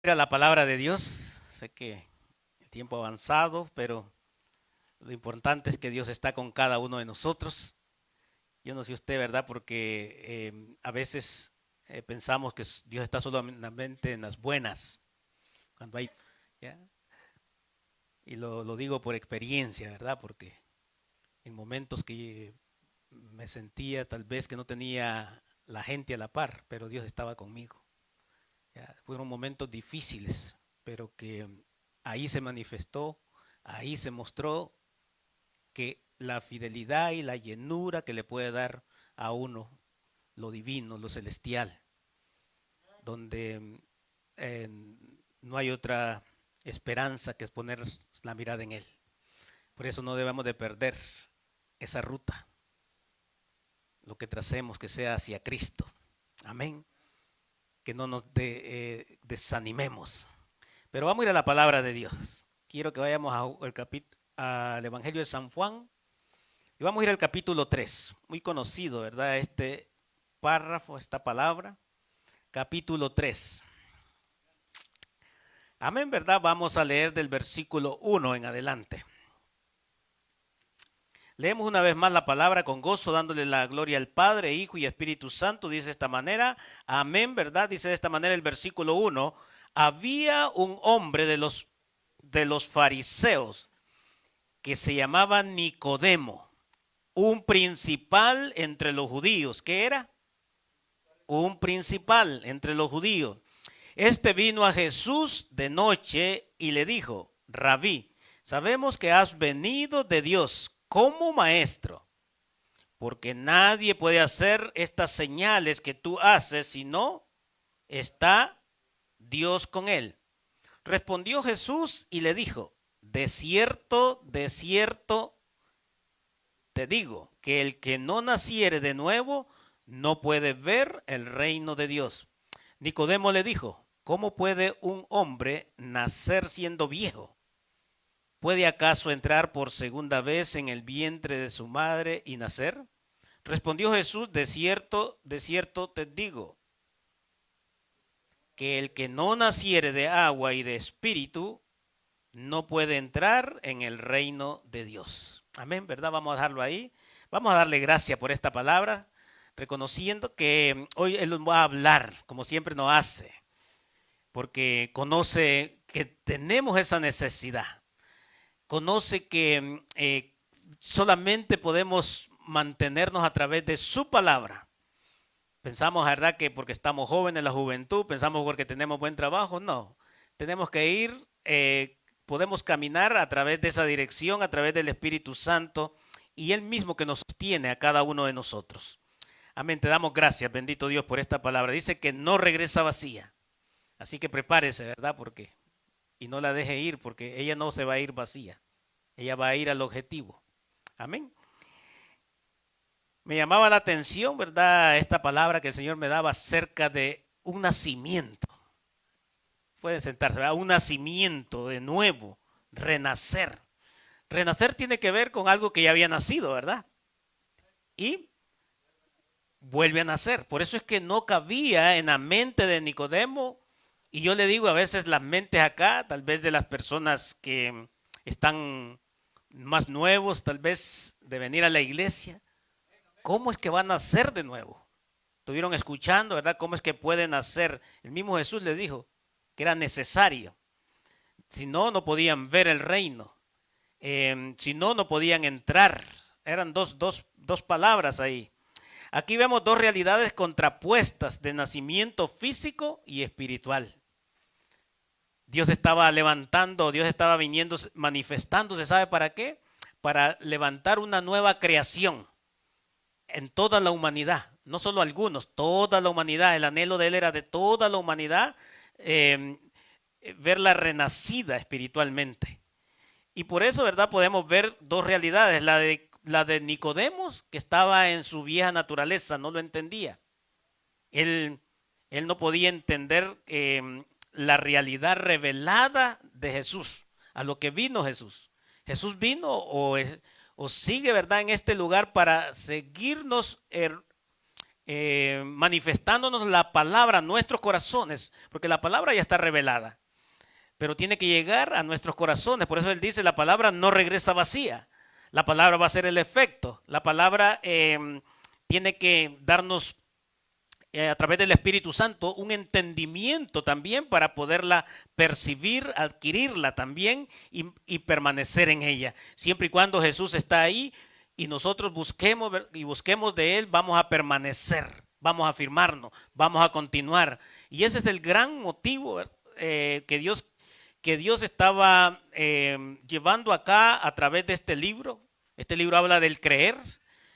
Era la palabra de Dios. Sé que el tiempo ha avanzado, pero lo importante es que Dios está con cada uno de nosotros. Yo no sé usted, ¿verdad? Porque a veces pensamos que Dios está solamente en las buenas, cuando hay, ¿ya? Y lo digo por experiencia, ¿verdad? Porque en momentos que me sentía tal vez que no tenía la gente a la par, pero Dios estaba conmigo. ¿Ya? Fueron momentos difíciles, pero que ahí se manifestó, ahí se mostró que la fidelidad y la llenura que le puede dar a uno lo divino, lo celestial, donde eh, no hay otra esperanza que poner la mirada en Él. Por eso no debemos de perder esa ruta, lo que tracemos que sea hacia Cristo. Amén. Que no nos desanimemos. Pero vamos a ir a la palabra de Dios. Quiero que vayamos al Evangelio de San Juan y vamos a ir al capítulo 3. Muy conocido, ¿verdad? Este párrafo, esta palabra. Capítulo 3. Amén, ¿verdad? Vamos a leer del versículo 1 en adelante. Leemos una vez más la palabra con gozo, dándole la gloria al Padre, Hijo y Espíritu Santo. Dice de esta manera, amén, ¿verdad? Dice de esta manera el versículo 1. Había un hombre de los fariseos que se llamaba Nicodemo, un principal entre los judíos. ¿Qué era? Un principal entre los judíos. Este vino a Jesús de noche y le dijo, Rabí, sabemos que has venido de Dios como maestro, porque nadie puede hacer estas señales que tú haces si no está Dios con él. Respondió Jesús y le dijo, de cierto te digo, que el que no naciere de nuevo no puede ver el reino de Dios. Nicodemo le dijo, ¿cómo puede un hombre nacer siendo viejo? ¿Puede acaso entrar por segunda vez en el vientre de su madre y nacer? Respondió Jesús, de cierto te digo, que el que no naciere de agua y de espíritu no puede entrar en el reino de Dios. Amén, ¿verdad? Vamos a dejarlo ahí. Vamos a darle gracias por esta palabra, reconociendo que hoy Él nos va a hablar, como siempre nos hace, porque conoce que tenemos esa necesidad. Conoce que solamente podemos mantenernos a través de su palabra. Pensamos, ¿verdad?, que porque estamos jóvenes, la juventud, pensamos porque tenemos buen trabajo. No, tenemos que ir, podemos caminar a través de esa dirección, a través del Espíritu Santo y Él mismo que nos sostiene a cada uno de nosotros. Amén, te damos gracias, bendito Dios, por esta palabra. Dice que no regresa vacía. Así que prepárese, ¿verdad? Y no la deje ir, porque ella no se va a ir vacía. Ella va a ir al objetivo. Amén. Me llamaba la atención, ¿verdad? Esta palabra que el Señor me daba acerca de un nacimiento. Pueden sentarse, ¿verdad? Un nacimiento de nuevo, renacer. Renacer tiene que ver con algo que ya había nacido, ¿verdad? Y vuelve a nacer. Por eso es que no cabía en la mente de Nicodemo. Y yo le digo a veces las mentes acá, tal vez de las personas que están más nuevos, tal vez de venir a la iglesia. ¿Cómo es que van a nacer de nuevo? Estuvieron escuchando, ¿verdad? ¿Cómo es que pueden nacer? El mismo Jesús les dijo que era necesario. Si no, no podían ver el reino. Si no, no podían entrar. Eran dos palabras ahí. Aquí vemos dos realidades contrapuestas de nacimiento físico y espiritual. Dios estaba levantando, Dios estaba viniendo, manifestándose, ¿sabe para qué? Para levantar una nueva creación en toda la humanidad, no solo algunos, toda la humanidad. El anhelo de Él era de toda la humanidad, verla renacida espiritualmente. Y por eso, ¿verdad? Podemos ver dos realidades, la de Nicodemos, que estaba en su vieja naturaleza, no lo entendía. Él no podía entender la realidad revelada de Jesús, a lo que vino Jesús. Jesús vino o sigue, ¿verdad?, en este lugar para seguirnos manifestándonos la palabra a nuestros corazones, porque la palabra ya está revelada, pero tiene que llegar a nuestros corazones. Por eso él dice, la palabra no regresa vacía, la palabra va a ser el efecto, la palabra tiene que darnos a través del Espíritu Santo un entendimiento también para poderla percibir, adquirirla también y permanecer en ella. Siempre y cuando Jesús está ahí y nosotros busquemos de Él, vamos a permanecer, vamos a afirmarnos, vamos a continuar. Y ese es el gran motivo que Dios estaba llevando acá a través de este libro. Este libro habla del creer.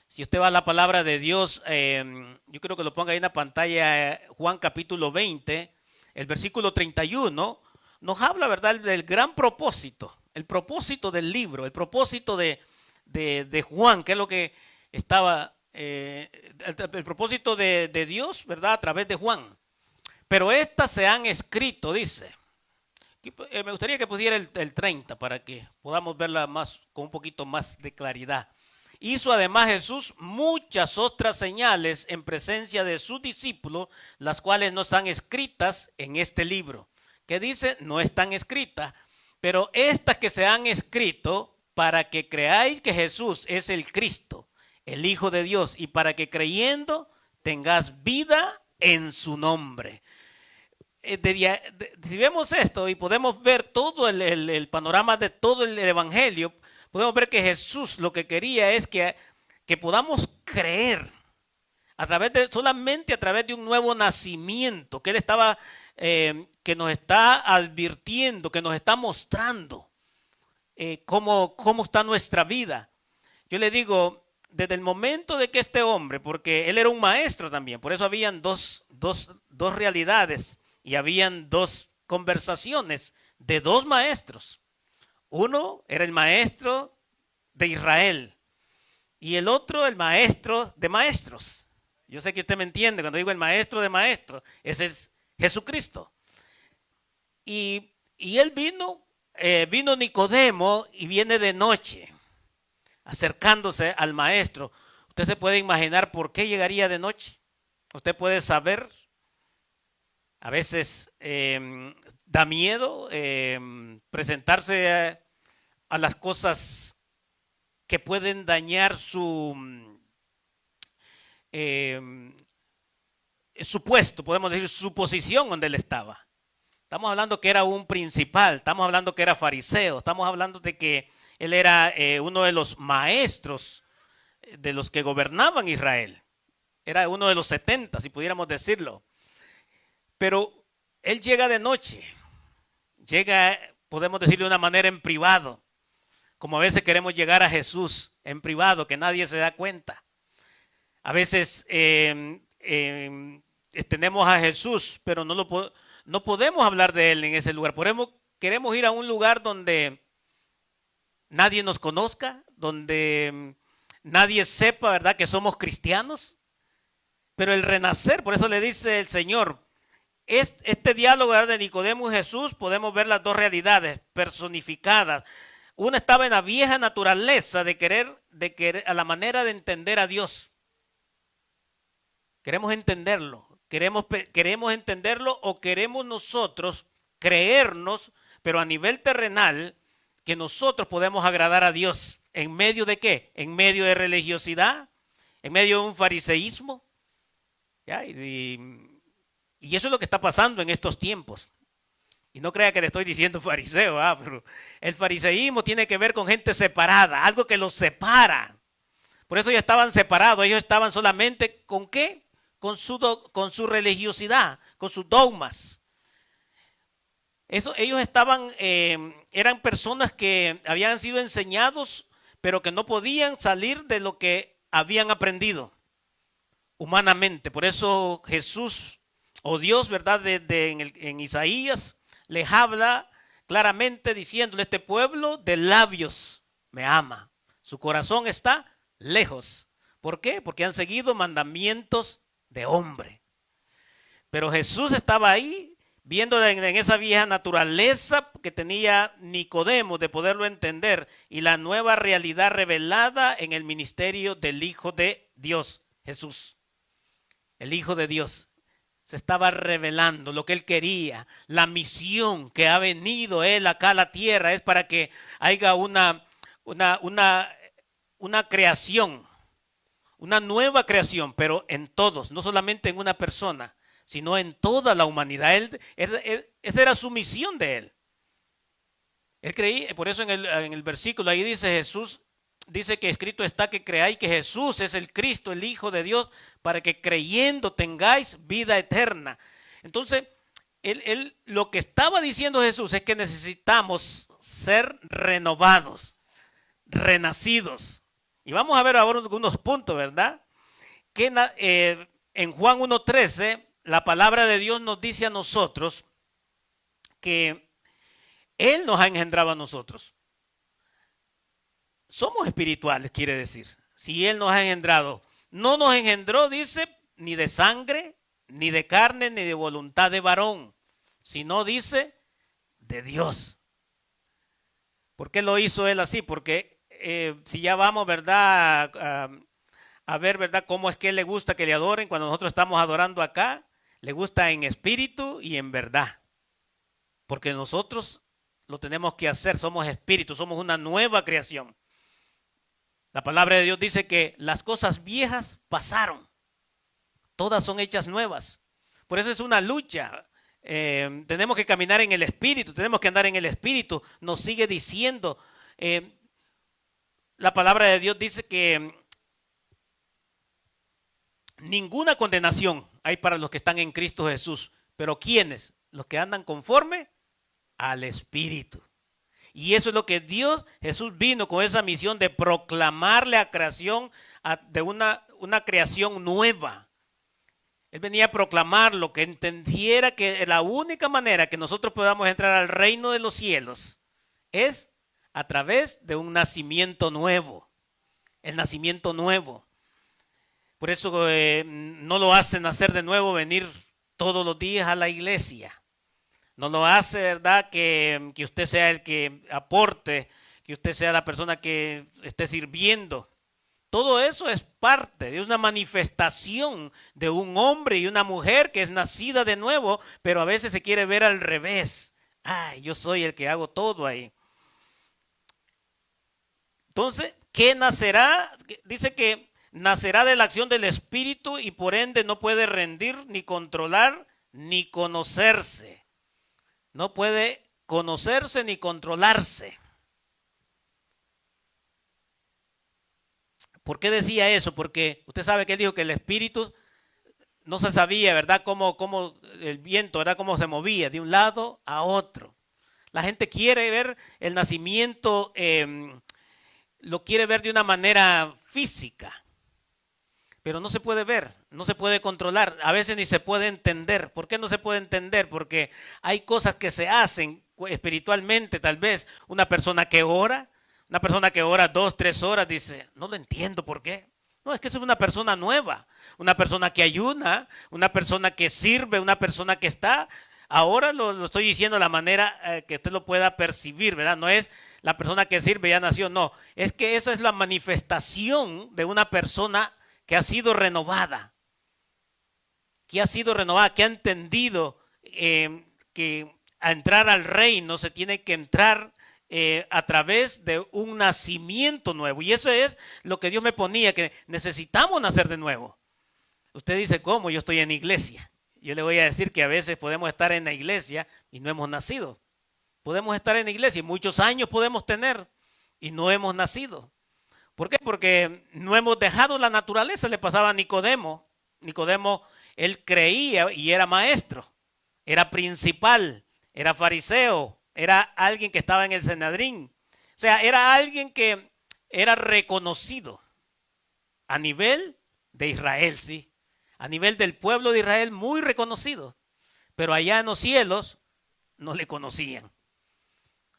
Si usted va a la palabra de Dios, yo creo que lo ponga ahí en la pantalla, Juan capítulo 20, el versículo 31, nos habla, ¿verdad?, del gran propósito, el propósito del libro, el propósito de Juan, que es lo que estaba, el propósito de Dios, ¿verdad?, a través de Juan. Pero estas se han escrito, dice. Me gustaría que pusiera el 30 para que podamos verla más, con un poquito más de claridad. Hizo además Jesús muchas otras señales en presencia de sus discípulos, las cuales no están escritas en este libro. ¿Qué dice? No están escritas, pero estas que se han escrito para que creáis que Jesús es el Cristo, el Hijo de Dios, y para que creyendo tengas vida en su nombre. Si vemos esto y podemos ver todo el panorama de todo el evangelio, podemos ver que Jesús lo que quería es que podamos creer solamente a través de un nuevo nacimiento, que Él estaba, que nos está advirtiendo, que nos está mostrando cómo está nuestra vida. Yo le digo, desde el momento de que este hombre, porque él era un maestro también, por eso habían dos realidades y habían dos conversaciones de dos maestros. Uno era el maestro de Israel y el otro el maestro de maestros. Yo sé que usted me entiende cuando digo el maestro de maestros. Ese es Jesucristo. Y él vino Nicodemo y viene de noche, acercándose al maestro. Usted se puede imaginar por qué llegaría de noche. Usted puede saber. A veces da miedo presentarse a las cosas que pueden dañar su puesto, podemos decir su posición donde él estaba. Estamos hablando que era un principal, estamos hablando que era fariseo, estamos hablando de que él era uno de los maestros de los que gobernaban Israel. Era uno de los 70, si pudiéramos decirlo. Pero él llega de noche, llega, podemos decir de una manera en privado, como a veces queremos llegar a Jesús en privado, que nadie se da cuenta. A veces tenemos a Jesús, pero no podemos hablar de Él en ese lugar. Queremos ir a un lugar donde nadie nos conozca, donde nadie sepa, ¿verdad?, que somos cristianos. Pero el renacer, por eso le dice el Señor, este diálogo de Nicodemo y Jesús, podemos ver las dos realidades personificadas. Una estaba en la vieja naturaleza de querer a la manera de entender a Dios. Queremos entenderlo, queremos entenderlo o queremos nosotros creernos, pero a nivel terrenal, que nosotros podemos agradar a Dios. ¿En medio de qué? En medio de religiosidad, en medio de un fariseísmo. ¿Ya? Y eso es lo que está pasando en estos tiempos. Y no crea que le estoy diciendo fariseo, pero el fariseísmo tiene que ver con gente separada, algo que los separa. Por eso ellos estaban separados, ellos estaban solamente ¿con qué? Con su religiosidad, con sus dogmas. Ellos eran personas que habían sido enseñados, pero que no podían salir de lo que habían aprendido humanamente. Por eso Jesús o Dios, ¿verdad? En Isaías les habla claramente diciéndole: este pueblo de labios me ama, su corazón está lejos. ¿Por qué? Porque han seguido mandamientos de hombre. Pero Jesús estaba ahí viendo en esa vieja naturaleza que tenía Nicodemo de poderlo entender y la nueva realidad revelada en el ministerio del Hijo de Dios, Jesús. el Hijo de Dios, se estaba revelando lo que Él quería. La misión que ha venido Él acá a la tierra es para que haya una creación, una nueva creación, pero en todos, no solamente en una persona, sino en toda la humanidad. Esa era su misión de Él. Él creía, por eso en el versículo ahí dice Jesús, dice que escrito está que creáis que Jesús es el Cristo, el Hijo de Dios, para que creyendo tengáis vida eterna. Entonces, él lo que estaba diciendo Jesús es que necesitamos ser renovados, renacidos. Y vamos a ver ahora algunos puntos, ¿verdad? Que en Juan 1:13, la palabra de Dios nos dice a nosotros que Él nos ha engendrado a nosotros. Somos espirituales, quiere decir. Si Él nos ha engendrado, no nos engendró, dice, ni de sangre, ni de carne, ni de voluntad de varón, sino dice, de Dios. ¿Por qué lo hizo Él así? Porque si ya vamos, ¿verdad? A ver, ¿verdad? Cómo es que Él le gusta que le adoren cuando nosotros estamos adorando acá. Le gusta en espíritu y en verdad. Porque nosotros lo tenemos que hacer, somos espíritus, somos una nueva creación. La palabra de Dios dice que las cosas viejas pasaron, todas son hechas nuevas. Por eso es una lucha. Tenemos que caminar en el espíritu, tenemos que andar en el espíritu. Nos sigue diciendo, la palabra de Dios dice que ninguna condenación hay para los que están en Cristo Jesús. Pero ¿quiénes? Los que andan conforme al espíritu. Y eso es lo que Jesús vino con esa misión de proclamarle a creación, de una creación nueva. Él venía a proclamar lo que entendiera que la única manera que nosotros podamos entrar al reino de los cielos es a través de un nacimiento nuevo. El nacimiento nuevo. Por eso no lo hace nacer de nuevo, venir todos los días a la iglesia. No lo hace, ¿verdad? Que usted sea el que aporte, que usted sea la persona que esté sirviendo. Todo eso es parte de una manifestación de un hombre y una mujer que es nacida de nuevo, pero a veces se quiere ver al revés. Ay, yo soy el que hago todo ahí. Entonces, ¿qué nacerá? Dice que nacerá de la acción del Espíritu y por ende no puede rendir, ni controlar, ni conocerse. No puede conocerse ni controlarse. ¿Por qué decía eso? Porque usted sabe que él dijo que el espíritu no se sabía, ¿verdad? Cómo el viento, ¿verdad? Cómo se movía de un lado a otro. La gente quiere ver el nacimiento, lo quiere ver de una manera física. Pero no se puede ver, no se puede controlar, a veces ni se puede entender. ¿Por qué no se puede entender? Porque hay cosas que se hacen espiritualmente, tal vez una persona que ora 2, 3 horas, dice, no lo entiendo, ¿por qué? No, es que es una persona nueva, una persona que ayuna, una persona que sirve, una persona que está, ahora lo estoy diciendo de la manera que usted lo pueda percibir, ¿verdad? No es la persona que sirve ya nació, no, es que esa es la manifestación de una persona que ha sido renovada, que ha entendido que a entrar al reino se tiene que entrar a través de un nacimiento nuevo. Y eso es lo que Dios me ponía, que necesitamos nacer de nuevo. Usted dice, ¿cómo? Yo estoy en iglesia. Yo le voy a decir que a veces podemos estar en la iglesia y no hemos nacido. Podemos estar en la iglesia y muchos años podemos tener y no hemos nacido. ¿Por qué? Porque no hemos dejado la naturaleza. Le pasaba a Nicodemo. Nicodemo, él creía y era maestro, era principal, era fariseo, era alguien que estaba en el Sanedrín. O sea, era alguien que era reconocido a nivel de Israel, sí. A nivel del pueblo de Israel, muy reconocido. Pero allá en los cielos no le conocían.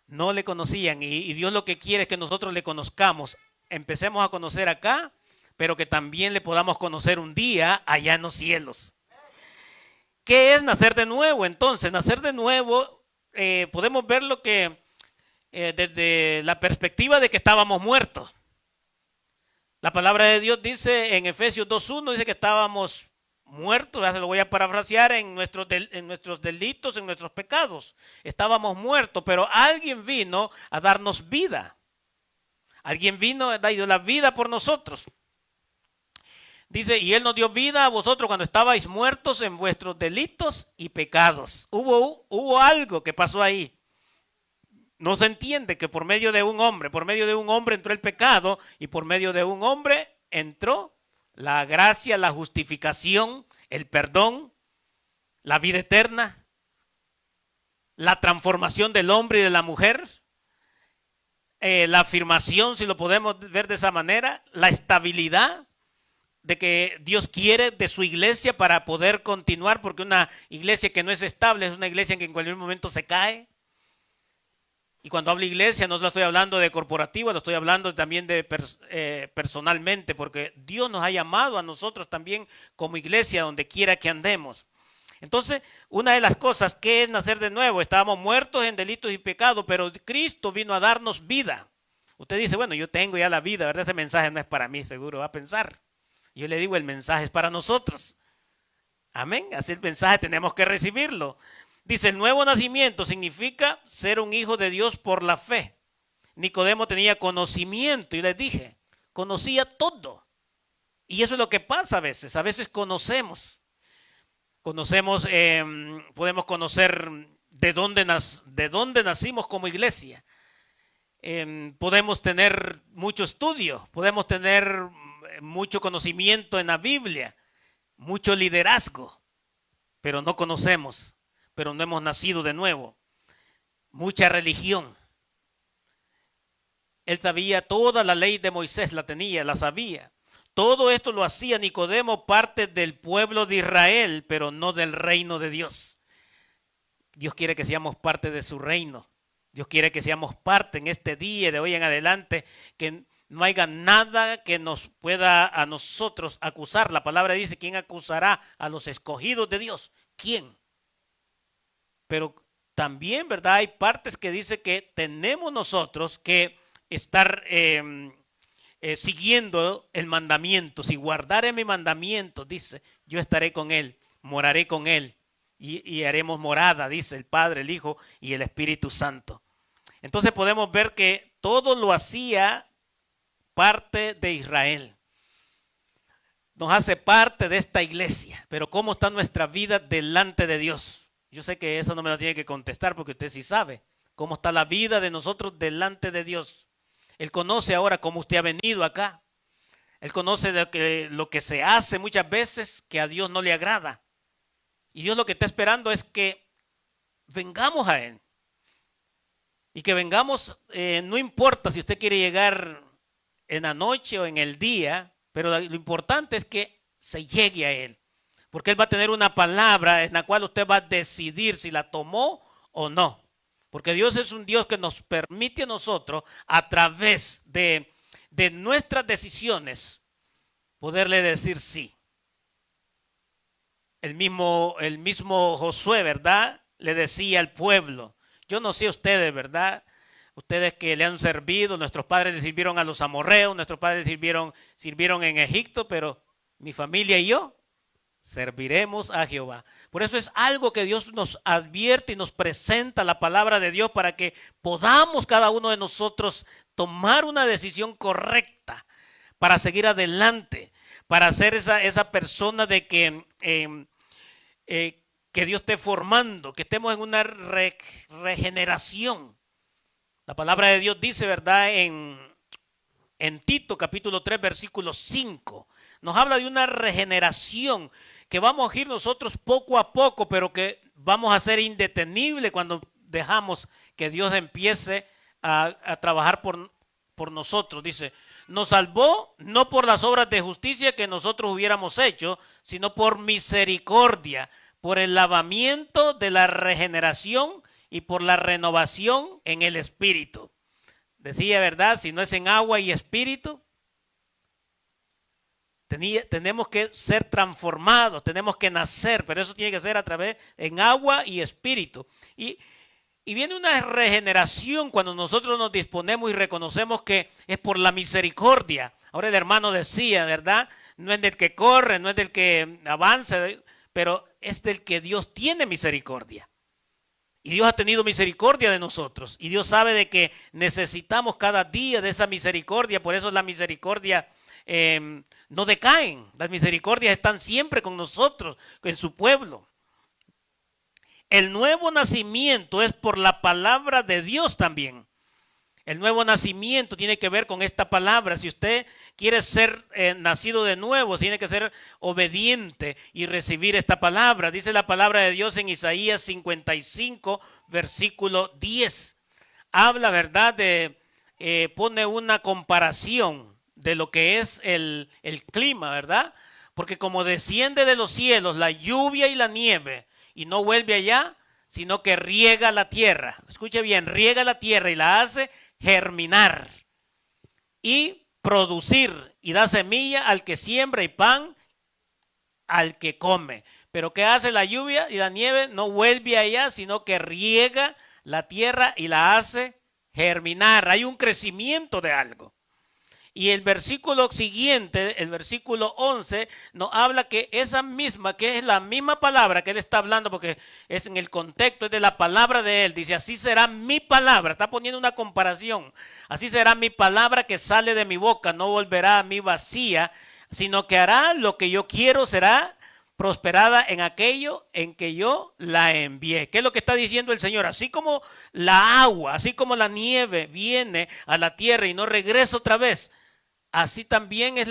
No le conocían. Y Dios lo que quiere es que nosotros le conozcamos. Empecemos a conocer acá, pero que también le podamos conocer un día allá en los cielos. ¿Qué es nacer de nuevo? Entonces, nacer de nuevo, podemos verlo que desde la perspectiva de que estábamos muertos. La palabra de Dios dice en Efesios 2:1, dice que estábamos muertos, ya se lo voy a parafrasear, en nuestros delitos, en nuestros pecados. Estábamos muertos, pero alguien vino a darnos vida. Alguien vino, dio la vida por nosotros. Dice, y Él nos dio vida a vosotros cuando estabais muertos en vuestros delitos y pecados. Hubo algo que pasó ahí. No se entiende que por medio de un hombre entró el pecado y por medio de un hombre entró la gracia, la justificación, el perdón, la vida eterna, la transformación del hombre y de la mujer, la afirmación, si lo podemos ver de esa manera, la estabilidad de que Dios quiere de su iglesia para poder continuar, porque una iglesia que no es estable es una iglesia que en cualquier momento se cae. Y cuando hablo iglesia no lo estoy hablando de corporativo, lo estoy hablando también de personalmente, porque Dios nos ha llamado a nosotros también como iglesia donde quiera que andemos. Entonces, una de las cosas que es nacer de nuevo, estábamos muertos en delitos y pecados, pero Cristo vino a darnos vida. Usted dice, bueno, yo tengo ya la vida, ¿verdad? Ese mensaje no es para mí, seguro va a pensar. Yo le digo, el mensaje es para nosotros. Amén. Así el mensaje tenemos que recibirlo. Dice, el nuevo nacimiento significa ser un hijo de Dios por la fe. Nicodemo tenía conocimiento y les dije, conocía todo. Y eso es lo que pasa a veces conocemos. Podemos conocer de dónde nacimos como iglesia. Podemos tener mucho estudio, podemos tener mucho conocimiento en la Biblia, mucho liderazgo, pero no conocemos, pero no hemos nacido de nuevo. Mucha religión. Él sabía toda la ley de Moisés, la sabía. Todo esto lo hacía Nicodemo, parte del pueblo de Israel, pero no del reino de Dios. Dios quiere que seamos parte de su reino. Dios quiere que seamos parte en este día de hoy en adelante, que no haya nada que nos pueda a nosotros acusar. La palabra dice, ¿quién acusará a los escogidos de Dios? ¿Quién? Pero también, ¿verdad? Hay partes que dice que tenemos nosotros que estar siguiendo el mandamiento. Si guardare mi mandamiento, dice, yo estaré con él, moraré con él y haremos morada, dice el Padre, el Hijo y el Espíritu Santo. Entonces podemos ver que todo lo hacía parte de Israel. Nos hace parte de esta iglesia, pero ¿cómo está nuestra vida delante de Dios? Yo sé que eso no me lo tiene que contestar porque usted sí sabe cómo está la vida de nosotros delante de Dios. Él conoce ahora cómo usted ha venido acá. Él conoce lo que se hace muchas veces que a Dios no le agrada. Y Dios lo que está esperando es que vengamos a Él. Y que vengamos, no importa si usted quiere llegar en la noche o en el día, pero lo importante es que se llegue a Él. Porque Él va a tener una palabra en la cual usted va a decidir si la tomó o no. Porque Dios es un Dios que nos permite a nosotros, a través de nuestras decisiones, poderle decir sí. El mismo Josué, ¿verdad? Le decía al pueblo, yo no sé ustedes, ¿verdad? Ustedes que le han servido, nuestros padres le sirvieron a los amorreos, nuestros padres sirvieron en Egipto, pero mi familia y yo serviremos a Jehová. Por eso es algo que Dios nos advierte y nos presenta la palabra de Dios para que podamos cada uno de nosotros tomar una decisión correcta para seguir adelante, para ser esa persona de que Dios esté formando, que estemos en una regeneración. La palabra de Dios dice, ¿verdad? En Tito capítulo 3 versículo 5, nos habla de una regeneración que vamos a ir nosotros poco a poco, pero que vamos a ser indetenible cuando dejamos que Dios empiece a trabajar por nosotros. Dice, nos salvó no por las obras de justicia que nosotros hubiéramos hecho, sino por misericordia, por el lavamiento de la regeneración y por la renovación en el espíritu. Decía, ¿verdad? Si no es en agua y espíritu, tenemos que ser transformados, tenemos que nacer, pero eso tiene que ser a través en agua y espíritu. Y viene una regeneración cuando nosotros nos disponemos y reconocemos que es por la misericordia. Ahora el hermano decía, ¿verdad? no es del que corre, no es del que avanza, pero es del que Dios tiene misericordia. Y Dios ha tenido misericordia de nosotros. Y Dios sabe de que necesitamos cada día de esa misericordia. Por eso la misericordia no decaen. Las misericordias están siempre con nosotros, en su pueblo. El nuevo nacimiento es por la palabra de Dios también. El nuevo nacimiento tiene que ver con esta palabra. Si usted quiere ser nacido de nuevo, tiene que ser obediente y recibir esta palabra. Dice la palabra de Dios en Isaías 55, versículo 10. Habla, ¿verdad? Pone una comparación de lo que es el clima, ¿verdad? Porque como desciende de los cielos la lluvia y la nieve y no vuelve allá, sino que riega la tierra. Escuche bien, riega la tierra y la hace germinar y producir y da semilla al que siembra y pan al que come. Pero ¿qué hace la lluvia y la nieve? No vuelve allá, sino que riega la tierra y la hace germinar. Hay un crecimiento de algo. Y el versículo siguiente, el versículo 11, nos habla que esa misma, que es la misma palabra que él está hablando, porque es en el contexto, es de la palabra de él. Dice, así será mi palabra. Está poniendo una comparación. Así será mi palabra que sale de mi boca. No volverá a mí vacía, sino que hará lo que yo quiero, será prosperada en aquello en que yo la envié. ¿Qué es lo que está diciendo el Señor? Así como la agua, así como la nieve viene a la tierra y no regresa otra vez, así también es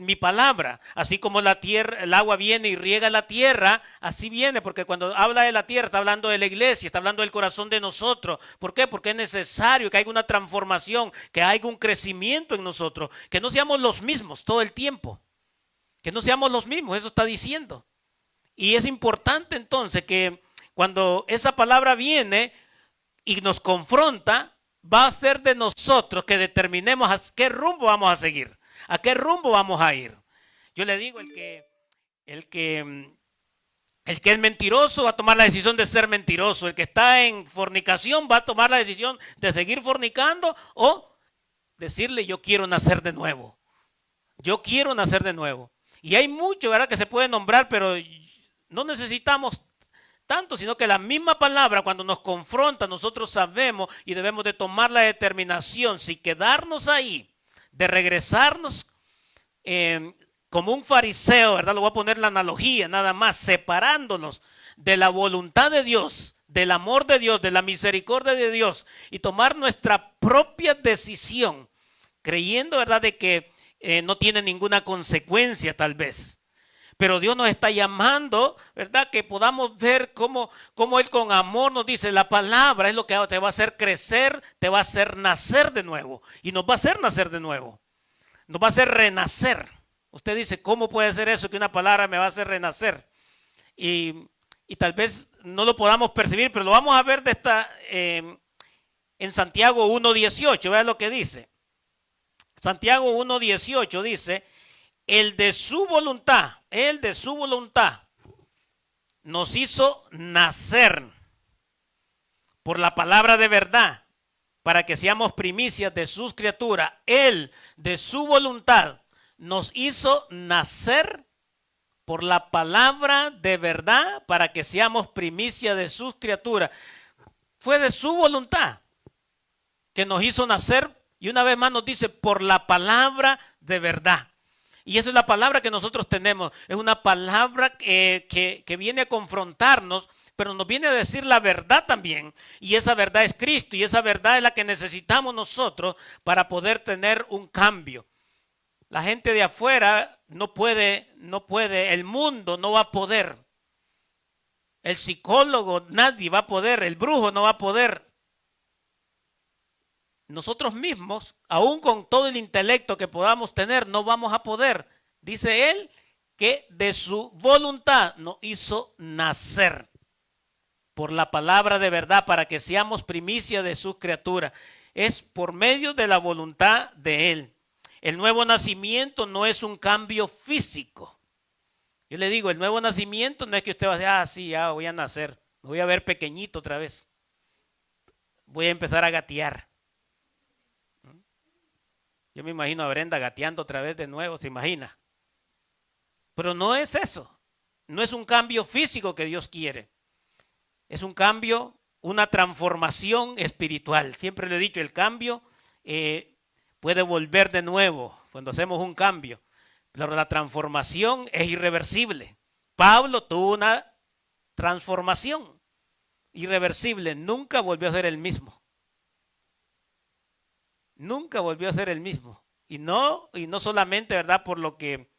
mi palabra. Así como la tierra, el agua viene y riega la tierra, así viene, porque cuando habla de la tierra está hablando de la iglesia, está hablando del corazón de nosotros. ¿Por qué? Porque es necesario que haya una transformación, que haya un crecimiento en nosotros, que no seamos los mismos todo el tiempo, que no seamos los mismos, eso está diciendo. Y es importante entonces que cuando esa palabra viene y nos confronta, va a ser de nosotros que determinemos a qué rumbo vamos a seguir, a qué rumbo vamos a ir. Yo le digo, el que es mentiroso va a tomar la decisión de ser mentiroso. El que está en fornicación va a tomar la decisión de seguir fornicando o decirle yo quiero nacer de nuevo. Yo quiero nacer de nuevo. Y hay mucho, ¿verdad?, que se puede nombrar, pero no necesitamos tanto, sino que la misma palabra cuando nos confronta, nosotros sabemos y debemos de tomar la determinación si quedarnos ahí, de regresarnos como un fariseo, ¿verdad? Lo voy a poner la analogía nada más, separándonos de la voluntad de Dios, del amor de Dios, de la misericordia de Dios y tomar nuestra propia decisión, creyendo, ¿verdad?, de que no tiene ninguna consecuencia tal vez. Pero Dios nos está llamando, ¿verdad?, que podamos ver cómo Él con amor nos dice, la palabra es lo que te va a hacer crecer, te va a hacer nacer de nuevo. Y nos va a hacer nacer de nuevo. Nos va a hacer renacer. Usted dice, ¿cómo puede ser eso que una palabra me va a hacer renacer? Y tal vez no lo podamos percibir, pero lo vamos a ver en Santiago 1:18. Vean lo que dice. Santiago 1:18 dice, el de su voluntad nos hizo nacer por la palabra de verdad para que seamos primicias de sus criaturas. Él de su voluntad nos hizo nacer por la palabra de verdad para que seamos primicias de sus criaturas. Fue de su voluntad que nos hizo nacer y una vez más nos dice por la palabra de verdad. Y esa es la palabra que nosotros tenemos. Es una palabra que viene a confrontarnos, pero nos viene a decir la verdad también. Y esa verdad es Cristo. Y esa verdad es la que necesitamos nosotros para poder tener un cambio. La gente de afuera no puede, el mundo no va a poder. El psicólogo, nadie va a poder. El brujo no va a poder. Nosotros mismos, aún con todo el intelecto que podamos tener, no vamos a poder. Dice él que de su voluntad nos hizo nacer por la palabra de verdad para que seamos primicia de sus criaturas. Es por medio de la voluntad de él. El nuevo nacimiento no es un cambio físico. Yo le digo, el nuevo nacimiento no es que usted va a decir, sí, ya voy a nacer. Me voy a ver pequeñito otra vez. Voy a empezar a gatear. Yo me imagino a Brenda gateando otra vez de nuevo, ¿se imagina? Pero no es eso. No es un cambio físico que Dios quiere. Es un cambio, una transformación espiritual. Siempre le he dicho, el cambio puede volver de nuevo cuando hacemos un cambio. Pero la transformación es irreversible. Pablo tuvo una transformación irreversible. Nunca volvió a ser el mismo. Nunca volvió a ser el mismo. Y no solamente, ¿verdad?, por lo que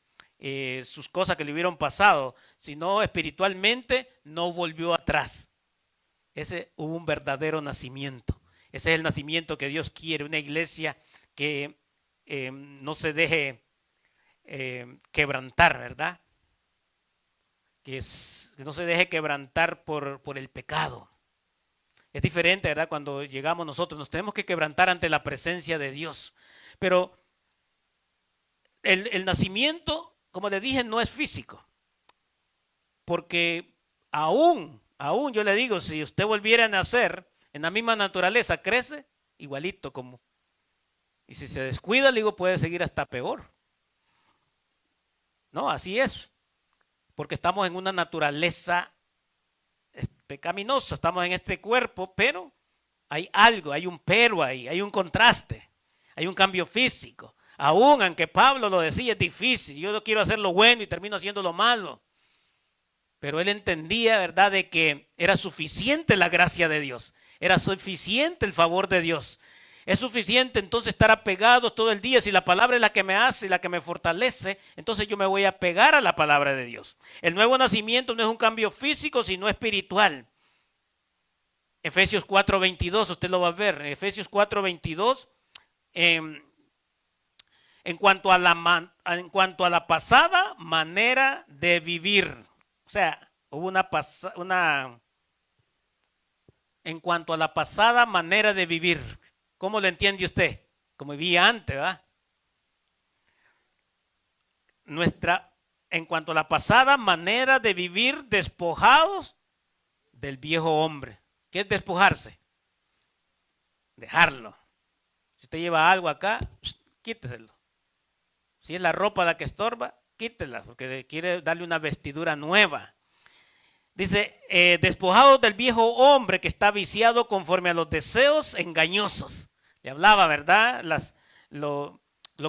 sus cosas que le hubieron pasado, sino espiritualmente no volvió atrás. Hubo un verdadero nacimiento. Ese es el nacimiento que Dios quiere, una iglesia que no se deje quebrantar, ¿verdad? Que no se deje quebrantar por el pecado. Es diferente, ¿verdad? Cuando llegamos nosotros, nos tenemos que quebrantar ante la presencia de Dios. Pero el nacimiento, como le dije, no es físico. Porque aún yo le digo, si usted volviera a nacer en la misma naturaleza, crece igualito como. Y si se descuida, le digo, puede seguir hasta peor. No, así es. Porque estamos en una naturaleza pecaminosa, estamos en este cuerpo, pero hay algo, hay un pero ahí, hay un contraste, hay un cambio físico. Aún, aunque Pablo lo decía, es difícil, yo no quiero hacer lo bueno y termino haciendo lo malo. Pero él entendía, ¿verdad?, de que era suficiente la gracia de Dios, era suficiente el favor de Dios. Es suficiente entonces estar apegados todo el día. Si la palabra es la que me hace, la que me fortalece, entonces yo me voy a pegar a la palabra de Dios. El nuevo nacimiento no es un cambio físico, sino espiritual. Efesios 4:22, usted lo va a ver. Efesios 4:22, en cuanto a la pasada manera de vivir. O sea, hubo en cuanto a la pasada manera de vivir. ¿Cómo lo entiende usted? Como vivía antes, ¿verdad? En cuanto a la pasada manera de vivir, despojados del viejo hombre. ¿Qué es despojarse? Dejarlo. Si usted lleva algo acá, quíteselo. Si es la ropa la que estorba, quítela, porque quiere darle una vestidura nueva. Dice, despojados del viejo hombre que está viciado conforme a los deseos engañosos. Le hablaba, ¿verdad? Lo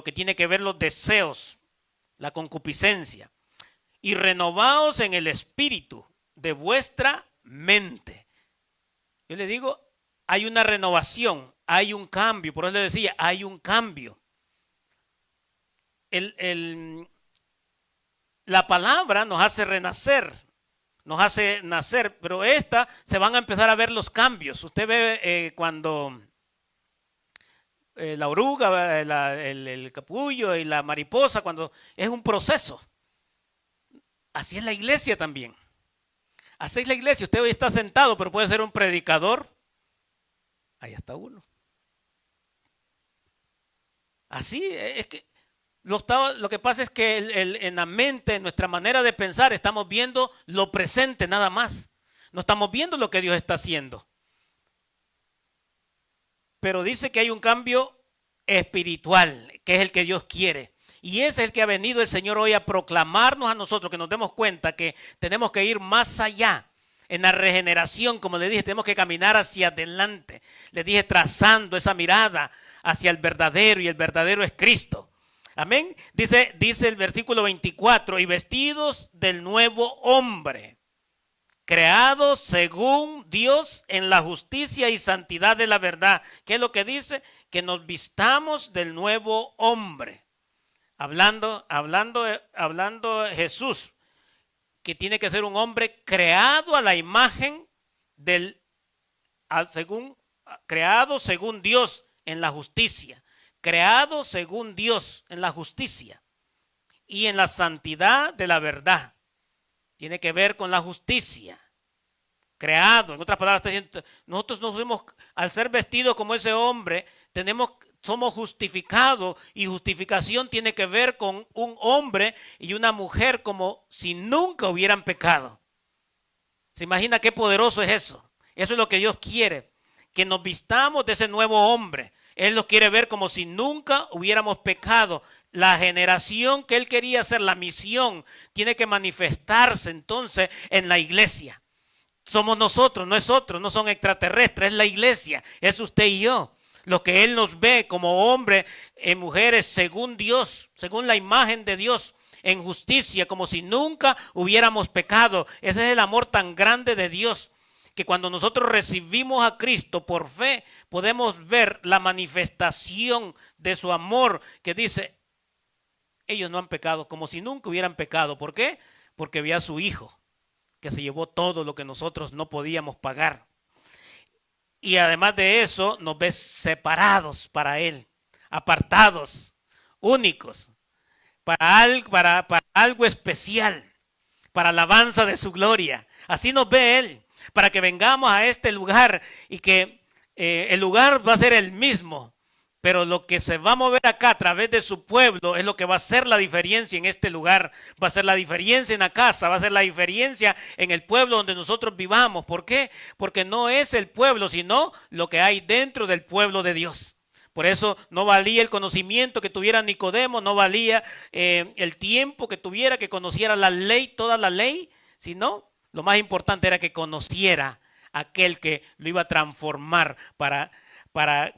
que tiene que ver los deseos, la concupiscencia. Y renovaos en el espíritu de vuestra mente. Yo le digo, hay una renovación, hay un cambio. Por eso le decía, hay un cambio. La palabra nos hace renacer, nos hace nacer, pero se van a empezar a ver los cambios. Usted ve cuando la oruga, el capullo y la mariposa, cuando es un proceso. Así es la iglesia también. Así es la iglesia. Usted hoy está sentado, pero puede ser un predicador. Ahí está uno. Así es que lo que pasa es que en la mente, en nuestra manera de pensar, estamos viendo lo presente nada más. No estamos viendo lo que Dios está haciendo. Pero dice que hay un cambio espiritual, que es el que Dios quiere. Y ese es el que ha venido el Señor hoy a proclamarnos a nosotros, que nos demos cuenta que tenemos que ir más allá. En la regeneración, como le dije, tenemos que caminar hacia adelante. Le dije, trazando esa mirada hacia el verdadero, y el verdadero es Cristo. Amén. Dice el versículo 24, y vestidos del nuevo hombre, creados según Dios en la justicia y santidad de la verdad. ¿Qué es lo que dice? Que nos vistamos del nuevo hombre. Hablando Jesús, que tiene que ser un hombre creado a la imagen creado según Dios en la justicia. Creado según Dios en la justicia y en la santidad de la verdad. Tiene que ver con la justicia. Creado, en otras palabras, nosotros nos fuimos, al ser vestidos como ese hombre, somos justificados, y justificación tiene que ver con un hombre y una mujer como si nunca hubieran pecado. ¿Se imagina qué poderoso es eso? Eso es lo que Dios quiere, que nos vistamos de ese nuevo hombre. Él nos quiere ver como si nunca hubiéramos pecado. la generación que él quería hacer, la misión, tiene que manifestarse entonces en la iglesia. Somos nosotros, no es otro, no son extraterrestres, es la iglesia, es usted y yo. Lo que él nos ve como hombres y mujeres según Dios, según la imagen de Dios, en justicia, como si nunca hubiéramos pecado. Ese es el amor tan grande de Dios, que cuando nosotros recibimos a Cristo por fe, podemos ver la manifestación de su amor, que dice, ellos no han pecado, como si nunca hubieran pecado. ¿Por qué? Porque había su Hijo, que se llevó todo lo que nosotros no podíamos pagar. Y además de eso, nos ves separados para Él, apartados, únicos, para algo especial, para alabanza de su gloria. Así nos ve Él, para que vengamos a este lugar y que el lugar va a ser el mismo, pero lo que se va a mover acá a través de su pueblo es lo que va a hacer la diferencia en este lugar. Va a ser la diferencia en la casa, va a ser la diferencia en el pueblo donde nosotros vivamos. ¿Por qué? Porque no es el pueblo, sino lo que hay dentro del pueblo de Dios. Por eso no valía el conocimiento que tuviera Nicodemo, no valía el tiempo que tuviera, que conociera la ley, toda la ley, sino lo más importante era que conociera aquel que lo iba a transformar para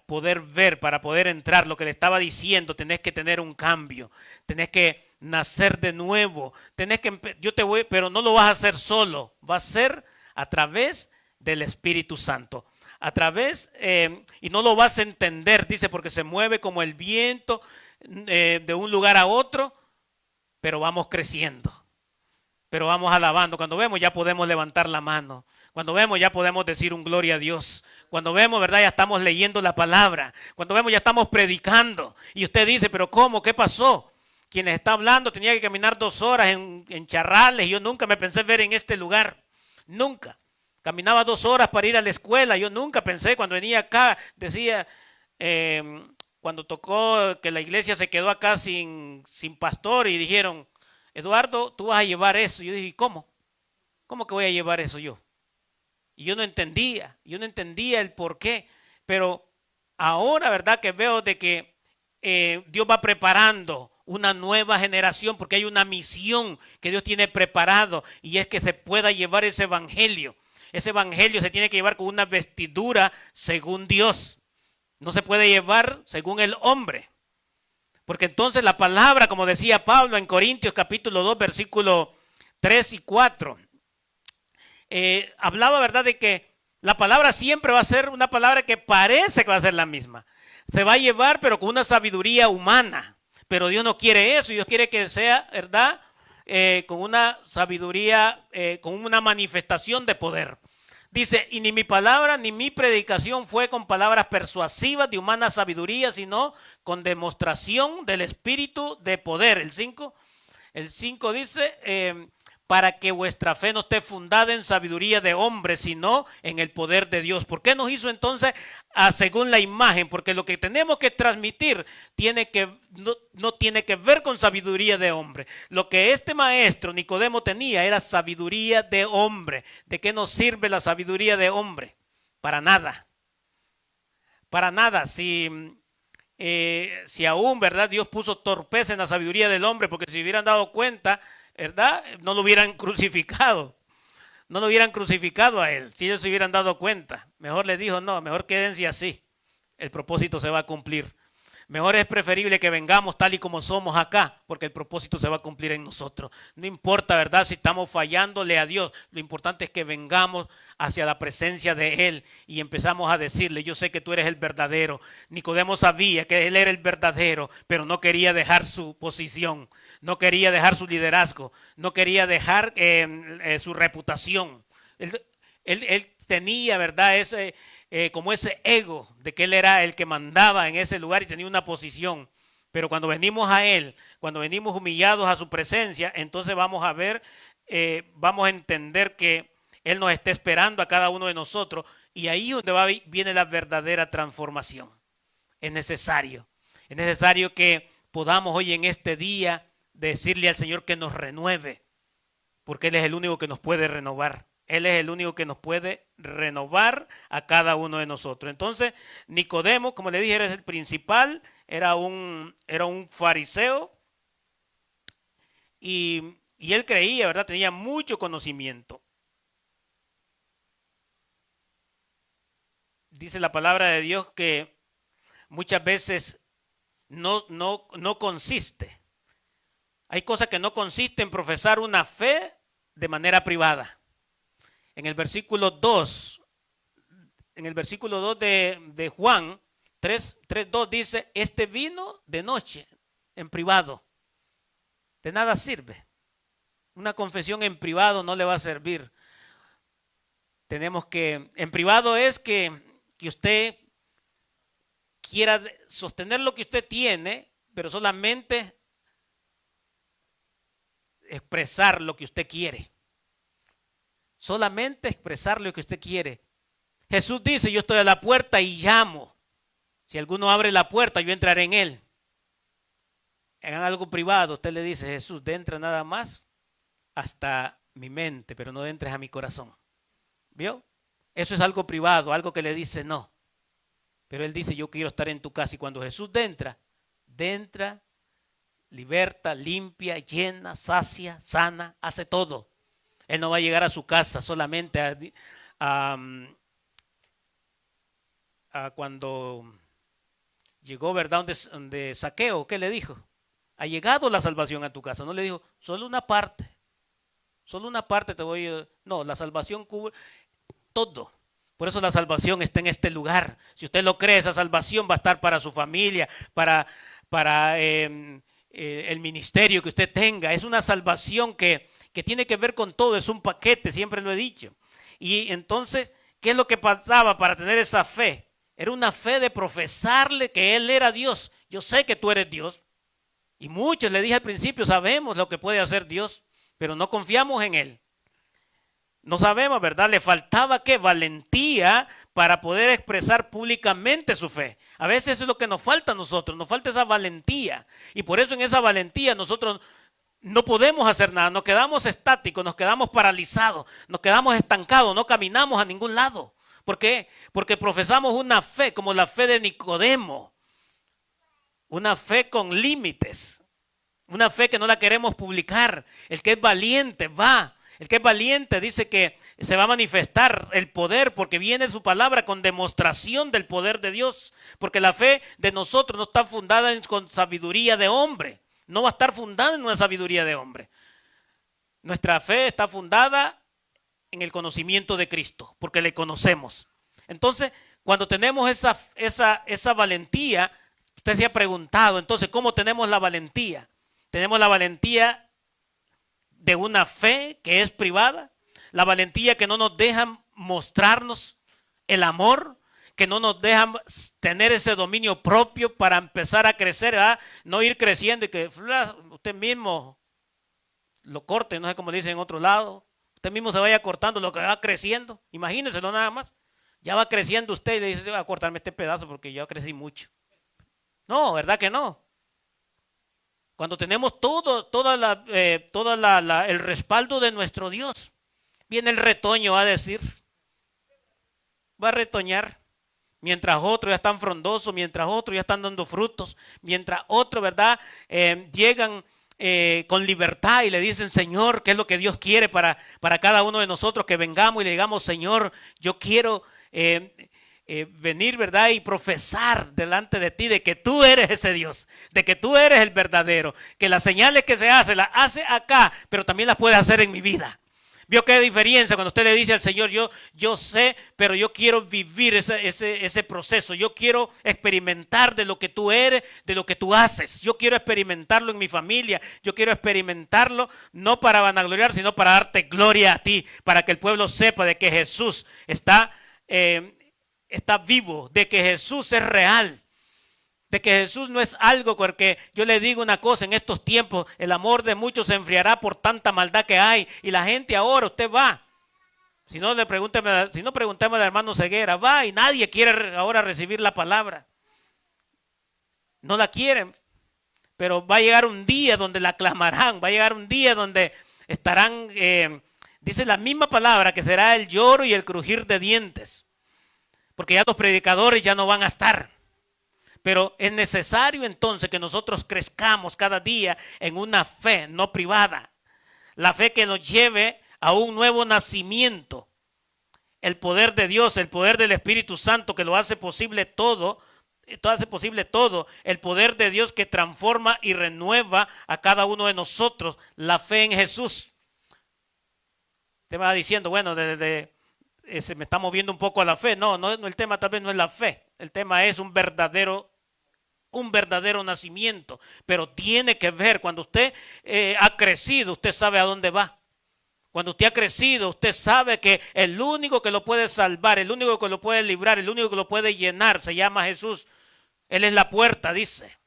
poder ver, para poder entrar. Lo que le estaba diciendo, tenés que tener un cambio, tenés que nacer de nuevo, pero no lo vas a hacer solo, va a ser a través del Espíritu Santo, a través, y no lo vas a entender, dice, porque se mueve como el viento de un lugar a otro, pero vamos creciendo, pero vamos alabando. Cuando vemos ya podemos levantar la mano, cuando vemos ya podemos decir un gloria a Dios. Cuando vemos, ¿verdad? Ya estamos leyendo la palabra. Cuando vemos, ya estamos predicando. Y usted dice, ¿pero cómo? ¿Qué pasó? Quien está hablando tenía que caminar 2 horas en charrales. Yo nunca me pensé ver en este lugar. Nunca. Caminaba 2 horas para ir a la escuela. Yo nunca pensé, cuando venía acá, decía, cuando tocó que la iglesia se quedó acá sin pastor y dijeron, Eduardo, tú vas a llevar eso. Yo dije, ¿cómo? ¿Cómo que voy a llevar eso yo? Y yo no entendía el por qué, pero ahora, ¿verdad? Que veo de que Dios va preparando una nueva generación, porque hay una misión que Dios tiene preparado, y es que se pueda llevar ese evangelio. Ese evangelio se tiene que llevar con una vestidura según Dios. No se puede llevar según el hombre. Porque entonces la palabra, como decía Pablo en Corintios capítulo 2, versículo 3 y 4, hablaba, ¿verdad?, de que la palabra siempre va a ser una palabra que parece que va a ser la misma. Se va a llevar, pero con una sabiduría humana. Pero Dios no quiere eso. Dios quiere que sea, ¿verdad?, con una sabiduría, con una manifestación de poder. Dice, y ni mi palabra ni mi predicación fue con palabras persuasivas de humana sabiduría, sino con demostración del Espíritu de poder. El 5 dice, para que vuestra fe no esté fundada en sabiduría de hombre, sino en el poder de Dios. ¿Por qué nos hizo entonces según la imagen? Porque lo que tenemos que transmitir no tiene que ver con sabiduría de hombre. Lo que este maestro Nicodemo tenía era sabiduría de hombre. ¿De qué nos sirve la sabiduría de hombre? Para nada. Para nada. Si aún, ¿verdad?, Dios puso torpeza en la sabiduría del hombre, porque si hubieran dado cuenta, ¿verdad?, no lo hubieran crucificado. No lo hubieran crucificado a él, si ellos se hubieran dado cuenta. Mejor les dijo, no, mejor quédense así. El propósito se va a cumplir. Mejor es preferible que vengamos tal y como somos acá, porque el propósito se va a cumplir en nosotros. No importa, ¿verdad?, si estamos fallándole a Dios. Lo importante es que vengamos hacia la presencia de Él y empezamos a decirle, yo sé que tú eres el verdadero. Nicodemo sabía que Él era el verdadero, pero no quería dejar su posición, no quería dejar su liderazgo, no quería dejar su reputación. Él tenía, ¿verdad?, como ese ego de que él era el que mandaba en ese lugar y tenía una posición. Pero cuando venimos a Él, cuando venimos humillados a su presencia, entonces vamos a ver, vamos a entender que Él nos está esperando a cada uno de nosotros, y ahí donde viene la verdadera transformación. Es necesario que podamos hoy en este día decirle al Señor que nos renueve, porque Él es el único que nos puede renovar. Él es el único que nos puede renovar a cada uno de nosotros. Entonces, Nicodemo, como le dije, era el principal, era un fariseo, y él creía, ¿verdad? Tenía mucho conocimiento. Dice la palabra de Dios que muchas veces no consiste. Hay cosas que no consisten en profesar una fe de manera privada. En el versículo 2 de Juan 3:2 dice, este vino de noche en privado. De nada sirve. Una confesión en privado no le va a servir. Tenemos que, en privado es que usted quiera sostener lo que usted tiene, pero solamente expresar lo que usted quiere. Solamente expresar lo que usted quiere. Jesús dice, yo estoy a la puerta y llamo. Si alguno abre la puerta, yo entraré en él. En algo privado, usted le dice, Jesús, entra nada más hasta mi mente, pero no entres a mi corazón. ¿Vio? Eso es algo privado, algo que le dice no. Pero él dice, yo quiero estar en tu casa. Y cuando Jesús entra, liberta, limpia, llena, sacia, sana, hace todo. Él no va a llegar a su casa solamente a cuando llegó, ¿verdad? Donde Zaqueo, ¿qué le dijo? Ha llegado la salvación a tu casa. No le dijo, solo una parte te voy a... No, la salvación cubre todo. Por eso la salvación está en este lugar. Si usted lo cree, esa salvación va a estar para su familia, para el ministerio que usted tenga. Es una salvación que tiene que ver con todo, es un paquete, siempre lo he dicho. Y entonces, ¿qué es lo que pasaba para tener esa fe? Era una fe de profesarle que Él era Dios. Yo sé que tú eres Dios. Y muchos, le dije al principio, sabemos lo que puede hacer Dios, pero no confiamos en Él. No sabemos, ¿verdad? Le faltaba ¿qué? Valentía para poder expresar públicamente su fe. A veces eso es lo que nos falta a nosotros, nos falta esa valentía. Y por eso en esa valentía nosotros no podemos hacer nada, nos quedamos estáticos, nos quedamos paralizados, nos quedamos estancados, no caminamos a ningún lado. ¿Por qué? Porque profesamos una fe como la fe de Nicodemo, una fe con límites, una fe que no la queremos publicar. El que es valiente va. El que es valiente dice que se va a manifestar el poder porque viene su palabra con demostración del poder de Dios. Porque la fe de nosotros no está fundada con sabiduría de hombre. No va a estar fundada en una sabiduría de hombre. Nuestra fe está fundada en el conocimiento de Cristo porque le conocemos. Entonces, cuando tenemos esa valentía, usted se ha preguntado, entonces, ¿cómo tenemos la valentía? Tenemos la valentía de una fe que es privada, la valentía que no nos deja mostrarnos el amor, que no nos deja tener ese dominio propio para empezar a crecer, ¿verdad? No ir creciendo y que usted mismo lo corte, no sé cómo dicen en otro lado, usted mismo se vaya cortando lo que va creciendo, imagínenselo nada más, ya va creciendo usted y le dice, voy a cortarme este pedazo porque yo crecí mucho. No, ¿verdad que no? Cuando tenemos el respaldo de nuestro Dios, viene el retoño, va a decir, va a retoñar, mientras otros ya están frondosos, mientras otros ya están dando frutos, mientras otros, ¿verdad? Llegan con libertad y le dicen, Señor, ¿qué es lo que Dios quiere para cada uno de nosotros? Que vengamos y le digamos, Señor, yo quiero venir, ¿verdad? Y profesar delante de ti de que tú eres ese Dios, de que tú eres el verdadero, que las señales que se hacen, las hace acá, pero también las puede hacer en mi vida. ¿Vio qué diferencia cuando usted le dice al Señor, yo sé, pero yo quiero vivir ese proceso, yo quiero experimentar de lo que tú eres, de lo que tú haces, yo quiero experimentarlo en mi familia, yo quiero experimentarlo no para vanagloriar, sino para darte gloria a ti, para que el pueblo sepa de que Jesús está vivo, de que Jesús es real, de que Jesús no es algo, porque yo le digo una cosa, en estos tiempos el amor de muchos se enfriará por tanta maldad que hay, y la gente ahora, usted va, si no preguntemos al hermano Ceguera, va y nadie quiere ahora recibir la palabra, no la quieren, pero va a llegar un día donde la clamarán, va a llegar un día donde estarán, dice la misma palabra, que será el lloro y el crujir de dientes. Porque ya los predicadores ya no van a estar. Pero es necesario entonces que nosotros crezcamos cada día en una fe no privada. La fe que nos lleve a un nuevo nacimiento. El poder de Dios, el poder del Espíritu Santo que lo hace posible todo. Esto hace posible todo. El poder de Dios que transforma y renueva a cada uno de nosotros. La fe en Jesús. Usted va diciendo, bueno, se me está moviendo un poco a la fe. No, el tema tal vez no es la fe. El tema es un verdadero nacimiento. Pero tiene que ver, cuando usted ha crecido, usted sabe a dónde va. Cuando usted ha crecido, usted sabe que el único que lo puede salvar, el único que lo puede librar, el único que lo puede llenar, se llama Jesús. Él es la puerta, dice.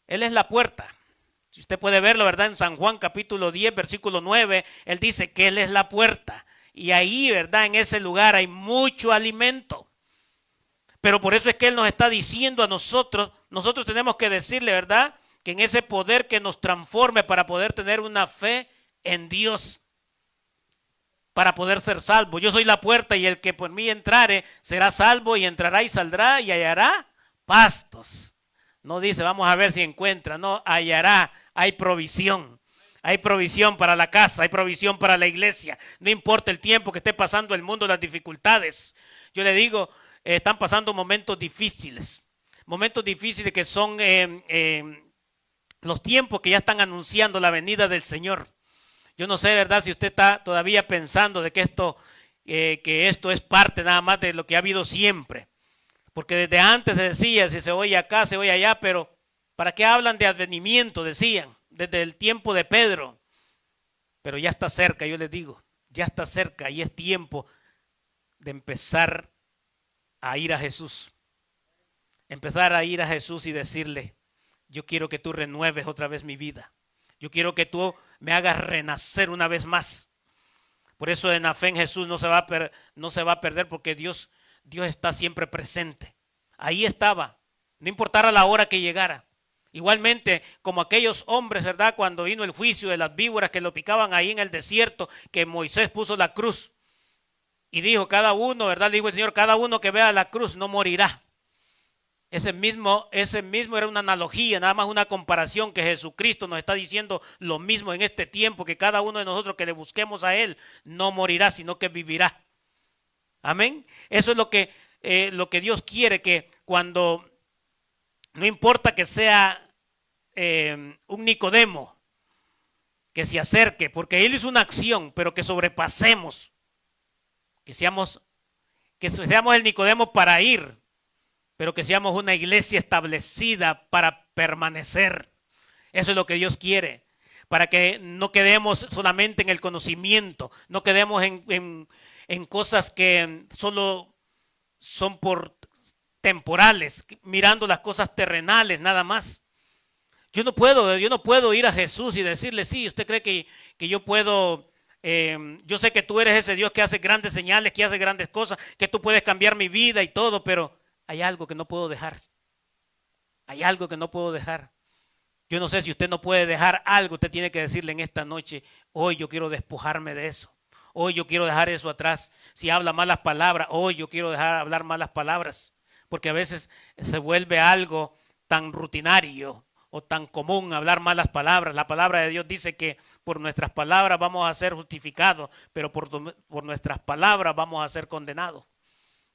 Él es la puerta. Si usted puede verlo, ¿verdad? En San Juan capítulo 10, versículo 9, él dice que él es la puerta. Y ahí, ¿verdad? En ese lugar hay mucho alimento. Pero por eso es que él nos está diciendo a nosotros tenemos que decirle, ¿verdad? Que en ese poder que nos transforme para poder tener una fe en Dios. Para poder ser salvo. Yo soy la puerta y el que por mí entrare será salvo y entrará y saldrá y hallará pastos. No dice, vamos a ver si encuentra, no, hallará, hay provisión. Hay provisión para la casa, hay provisión para la iglesia. No importa el tiempo que esté pasando el mundo, las dificultades. Yo le digo, están pasando momentos difíciles. Momentos difíciles que son los tiempos que ya están anunciando la venida del Señor. Yo no sé, ¿verdad? Si usted está todavía pensando de que esto es parte nada más de lo que ha habido siempre. Porque desde antes se decía, si se oye acá, se oye allá, pero ¿para qué hablan de advenimiento? Decían, desde el tiempo de Pedro. Pero ya está cerca, yo les digo, ya está cerca y es tiempo de empezar a ir a Jesús. Empezar a ir a Jesús y decirle, yo quiero que tú renueves otra vez mi vida. Yo quiero que tú me hagas renacer una vez más. Por eso en la fe en Jesús no se va a perder porque Dios está siempre presente. Ahí estaba, no importara la hora que llegara. Igualmente, como aquellos hombres, ¿verdad? Cuando vino el juicio de las víboras que lo picaban ahí en el desierto, que Moisés puso la cruz. Y dijo, cada uno, ¿verdad? Le dijo el Señor, cada uno que vea la cruz no morirá. Ese mismo era una analogía, nada más una comparación que Jesucristo nos está diciendo lo mismo en este tiempo, que cada uno de nosotros que le busquemos a Él no morirá, sino que vivirá. Amén. Eso es lo que Dios quiere, que cuando, no importa que sea un Nicodemo, que se acerque, porque Él hizo una acción, pero que sobrepasemos, que seamos el Nicodemo para ir, pero que seamos una iglesia establecida para permanecer. Eso es lo que Dios quiere, para que no quedemos solamente en el conocimiento, no quedemos en cosas que solo son por temporales, mirando las cosas terrenales nada más. Yo no puedo ir a Jesús y decirle, sí, usted cree que yo puedo, yo sé que tú eres ese Dios que hace grandes señales, que hace grandes cosas, que tú puedes cambiar mi vida y todo, pero hay algo que no puedo dejar. Hay algo que no puedo dejar. Yo no sé si usted no puede dejar algo, usted tiene que decirle en esta noche, hoy yo quiero despojarme de eso. Hoy yo quiero dejar eso atrás. Si habla malas palabras, hoy yo quiero dejar hablar malas palabras. Porque a veces se vuelve algo tan rutinario o tan común hablar malas palabras. La palabra de Dios dice que por nuestras palabras vamos a ser justificados, pero por nuestras palabras vamos a ser condenados.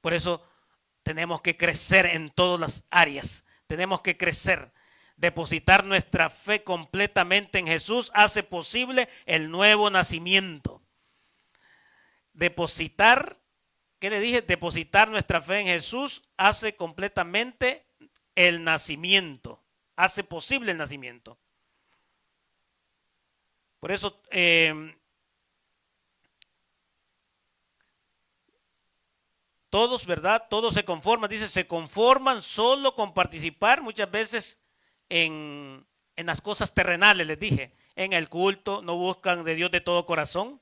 Por eso tenemos que crecer en todas las áreas. Tenemos que crecer. Depositar nuestra fe completamente en Jesús hace posible el nuevo nacimiento. Depositar, ¿qué le dije? Depositar nuestra fe en Jesús hace completamente el nacimiento. Hace posible el nacimiento. Por eso todos, ¿verdad? Todos se conforman. Dice, se conforman solo con participar muchas veces en las cosas terrenales, les dije. En el culto, no buscan de Dios de todo corazón.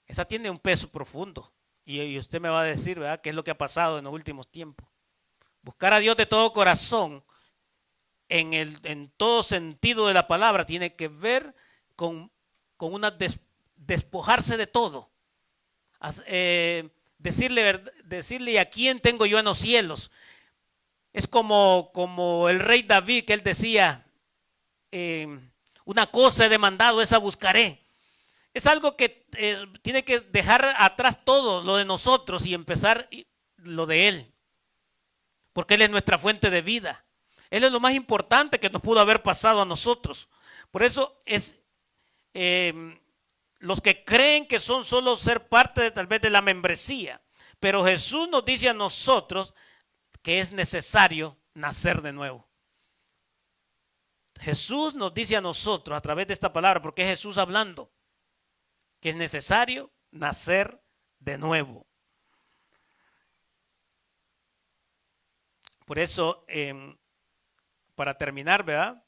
Esa tiene un peso profundo. Y usted me va a decir, ¿verdad?, qué es lo que ha pasado en los últimos tiempos. Buscar a Dios de todo corazón, en todo sentido de la palabra, tiene que ver con despojarse de todo. Decirle, ¿a quién tengo yo en los cielos? Es como el rey David, que él decía, una cosa he demandado, esa buscaré. Es algo que tiene que dejar atrás todo lo de nosotros y empezar lo de Él. Porque Él es nuestra fuente de vida. Él es lo más importante que nos pudo haber pasado a nosotros. Por eso es los que creen que son solo ser parte de, tal vez de la membresía. Pero Jesús nos dice a nosotros que es necesario nacer de nuevo. Jesús nos dice a nosotros a través de esta palabra, porque es Jesús hablando, que es necesario nacer de nuevo. Por eso, para terminar, ¿verdad?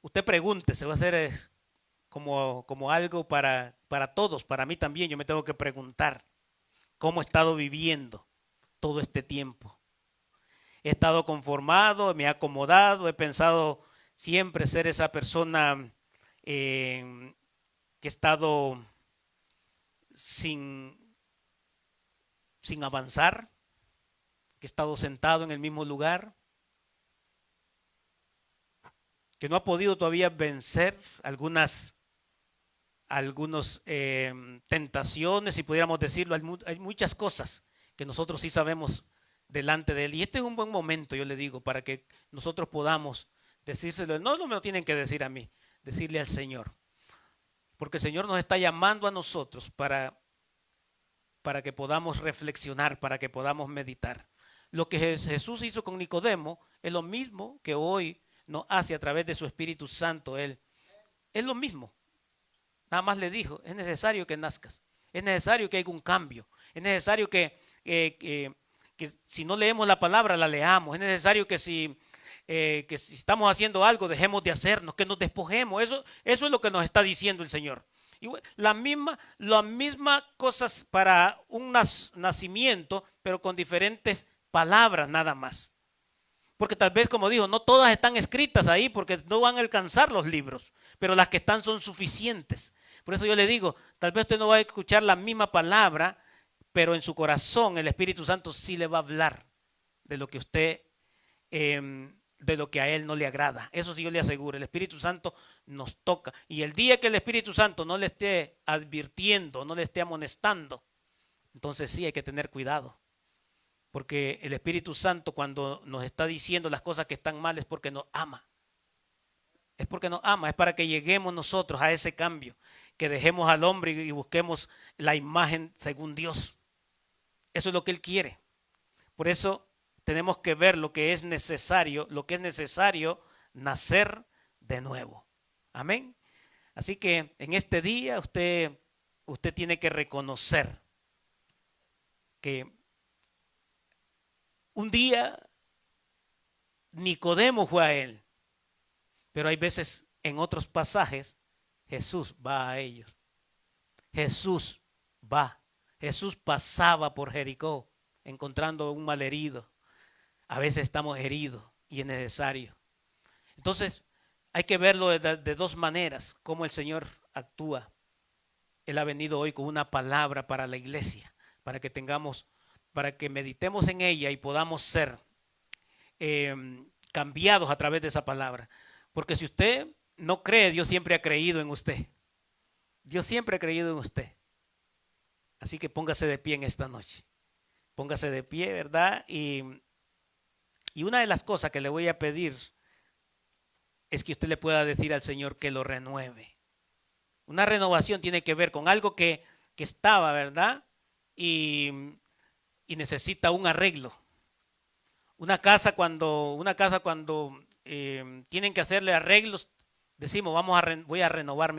Usted pregunte, se va a hacer como algo para todos, para mí también. Yo me tengo que preguntar cómo he estado viviendo todo este tiempo. He estado conformado, me he acomodado, he pensado siempre ser esa persona que he estado sin avanzar, que he estado sentado en el mismo lugar, que no ha podido todavía vencer algunas tentaciones, si pudiéramos decirlo. Hay muchas cosas que nosotros sí sabemos delante de Él. Y este es un buen momento, yo le digo, para que nosotros podamos decírselo. No me lo tienen que decir a mí, decirle al Señor. Porque el Señor nos está llamando a nosotros para que podamos reflexionar, para que podamos meditar. Lo que Jesús hizo con Nicodemo es lo mismo que hoy nos hace a través de su Espíritu Santo. Él es lo mismo. Nada más le dijo, es necesario que nazcas, es necesario que haya un cambio, es necesario que si no leemos la palabra, la leamos, es necesario que si estamos haciendo algo, dejemos de hacernos, que nos despojemos. Eso es lo que nos está diciendo el Señor. Y la misma cosas para un nacimiento, pero con diferentes palabras nada más. Porque tal vez, como dijo, no todas están escritas ahí porque no van a alcanzar los libros, pero las que están son suficientes. Por eso yo le digo, tal vez usted no va a escuchar la misma palabra, pero en su corazón el Espíritu Santo sí le va a hablar de lo que usted, de lo que a Él no le agrada. Eso sí yo le aseguro, el Espíritu Santo nos toca. Y el día que el Espíritu Santo no le esté advirtiendo, no le esté amonestando, entonces sí hay que tener cuidado. Porque el Espíritu Santo, cuando nos está diciendo las cosas que están mal, es porque nos ama. Es porque nos ama, es para que lleguemos nosotros a ese cambio, que dejemos al hombre y busquemos la imagen según Dios. Eso es lo que Él quiere. Por eso tenemos que ver lo que es necesario nacer de nuevo. Amén. Así que en este día usted tiene que reconocer que un día Nicodemo fue a Él, pero hay veces en otros pasajes Jesús va a ellos. Jesús pasaba por Jericó encontrando un malherido. A veces estamos heridos y es necesario. Entonces hay que verlo de dos maneras, cómo el Señor actúa. Él ha venido hoy con una palabra para la iglesia, para que meditemos en ella y podamos ser cambiados a través de esa palabra. Porque si usted no cree, Dios siempre ha creído en usted. Dios siempre ha creído en usted. Así que póngase de pie en esta noche. Póngase de pie, ¿verdad? Y una de las cosas que le voy a pedir es que usted le pueda decir al Señor que lo renueve. Una renovación tiene que ver con algo que estaba, ¿verdad? Y necesita un arreglo. Una casa cuando tienen que hacerle arreglos, decimos, voy a renovar